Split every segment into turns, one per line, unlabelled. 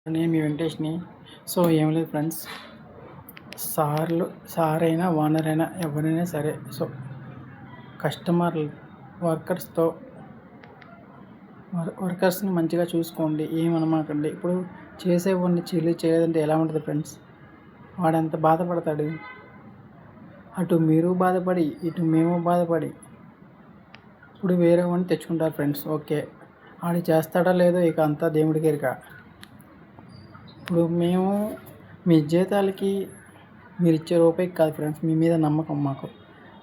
నేను మీ వెంకటేష్‌ని. సో, ఏం లేదు ఫ్రెండ్స్. సార్ అయినా, ఓనర్ అయినా ఎవరైనా సరే. సో, కస్టమర్లు వర్కర్స్‌తో వర్కర్స్‌ని మంచిగా చూసుకోండి. ఏమనమాకండి. ఇప్పుడు చేసేవాడిని చేయలేదంటే ఎలా ఉంటుంది ఫ్రెండ్స్? వాడెంత బాధపడతాడు. అటు మీరు బాధపడి, ఇటు మేము బాధపడి. ఇప్పుడు వేరే వాడిని తెచ్చుకుంటారు ఫ్రెండ్స్. ఓకే. ఆడు చేస్తాడో లేదో ఇక అంతా దేవుడికి ఎరుక. ఇప్పుడు మేము మీ జీతాలకి మీరిచ్చే రూపాయికి కాదు ఫ్రెండ్స్, మీ మీద నమ్మకం మాకు.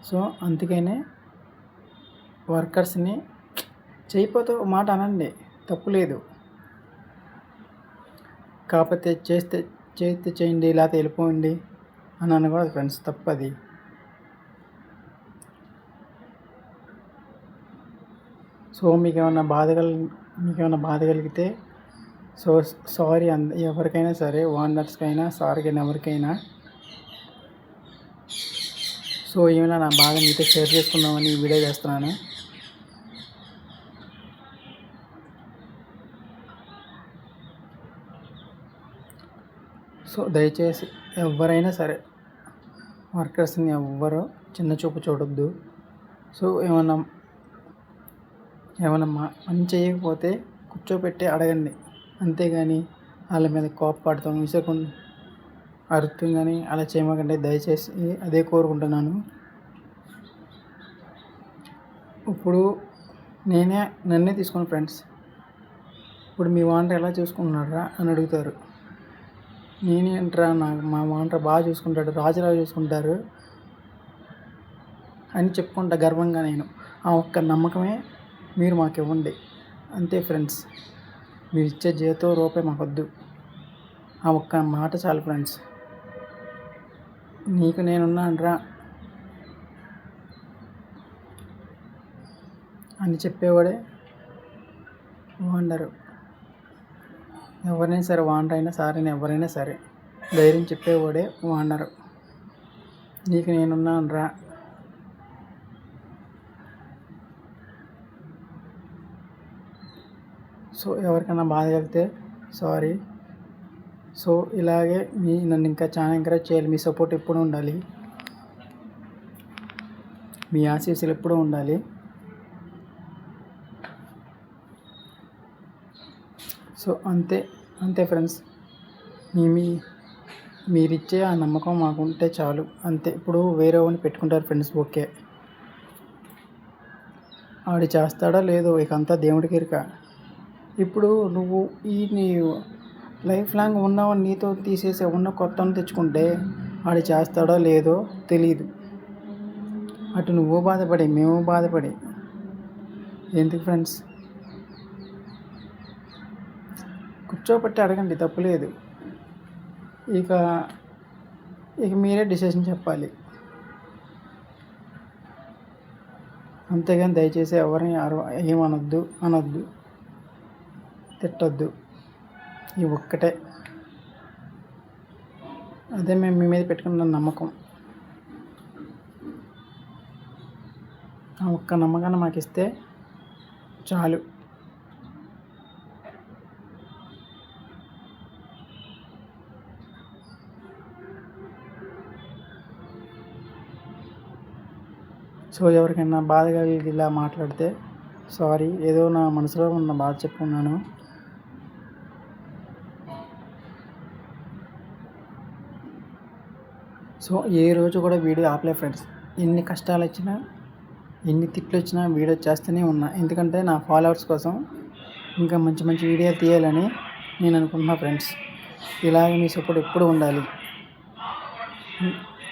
సో, అందుకనే వర్కర్స్‌ని చేయకపోతే ఒక మాట అనండి, తప్పు లేదు. కాకపోతే చేస్తే చేయండి, లేకపోతే వెళ్ళిపోండి అని అనకూడదు ఫ్రెండ్స్, తప్పది. సో, మీకేమన్నా బాధ కలిగితే సో సారీ ఎవరికైనా సరే, ఓనర్స్కైనా, సార్కైనా, ఎవరికైనా. సో, ఏమైనా నా బాధ మీతో షేర్ చేసుకుందామని ఈ వీడియో చేస్తున్నాను. సో, దయచేసి ఎవరైనా సరే వర్కర్స్ని ఎవ్వరూ చిన్న చూపు చూడొద్దు. సో, ఏమన్నా పని చేయకపోతే కూర్చోపెట్టి అడగండి, అంతేగాని వాళ్ళ మీద కోప్పడతాం, విసరకుండా అరుతాం కానీ అలా చేయమాకండి దయచేసి, అదే కోరుకుంటున్నాను. ఇప్పుడు నన్నే తీసుకోండి ఫ్రెండ్స్. ఇప్పుడు మీ ఓనర్ ఎలా చూసుకుంటున్నారా అని అడుగుతారు. నేనేంట్రా, మా ఓనర్ బాగా చూసుకుంటాడు, రాజులా చూసుకుంటారు అని చెప్పుకుంటా గర్వంగా. నేను ఆ ఒక్క నమ్మకమే మీరు మాకు ఇవ్వండి, అంతే ఫ్రెండ్స్. మీరు ఇచ్చే జీతం రూపాయి మాకొద్దు, ఆ ఒక్క మాట చాలు ఫ్రెండ్స్. నీకు నేనున్నానురా అని చెప్పేవాడే ఓనరు. ఎవరైనా సరే, ఓనర్ అయినా, సార్ అయినా, ఎవరైనా సరే ధైర్యం చెప్పేవాడే ఓనరు. నీకు నేనున్నానురా. సో, ఎవరికైనా బాధ కలిగితే సారీ. సో, ఇలాగే నన్ను ఇంకా చాలా ఎంకరేజ్ చేయాలి. మీ సపోర్ట్ ఎప్పుడూ ఉండాలి, మీ ఆశీస్సులు ఎప్పుడూ ఉండాలి. సో, అంతే ఫ్రెండ్స్. మీరిచ్చే ఆ నమ్మకం మాకుంటే చాలు, అంతే. ఇప్పుడు వేరే వాడిని పెట్టుకుంటారు ఫ్రెండ్స్, ఓకే. ఆడు చేస్తాడో లేదో ఇక అంతా దేవుడికి ఎరుక. ఇప్పుడు నువ్వు నీ లైఫ్ లాంగ్ ఉన్నవాడిని నీతో తీసేసి ఉన్న కొత్తని తెచ్చుకుంటే ఆడు చేస్తాడో లేదో తెలియదు. అటు నువ్వు బాధపడి, మేము బాధపడి ఎందుకు ఫ్రెండ్స్? కూర్చోబెట్టి అడగండి, తప్పులేదు. ఇక మీరే డిసిషన్ చెప్పాలి, అంతేగాని దయచేసి ఎవరిని అనొద్దు, తిట్టొద్దు. ఈ ఒక్కటే, అదే మేము మీ మీద పెట్టుకున్న నమ్మకం. ఆ ఒక్క నమ్మకాన్ని మాకు ఇస్తే చాలు. సో, ఎవరికైనా బాధ కలిగి ఇలా మాట్లాడితే సారీ. ఏదో నా మనసులో ఉన్న బాధ చెప్పుకున్నాను. సో, ఏ రోజు కూడా వీడియో ఆపలే ఫ్రెండ్స్. ఎన్ని కష్టాలు వచ్చినా, ఎన్ని తిట్లు వచ్చినా వీడియో చేస్తూనే ఉన్నా. ఎందుకంటే నా ఫాలోవర్స్ కోసం ఇంకా మంచి మంచి వీడియో తీయాలని నేను అనుకుంటున్నా ఫ్రెండ్స్. ఇలాగే మీ సపోర్ట్ ఎప్పుడు ఉండాలి.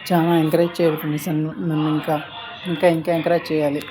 చాలా ఎంకరేజ్ చేయాలి ఫ్రెండ్స్, నన్ను ఇంకా ఎంకరేజ్ చేయాలి.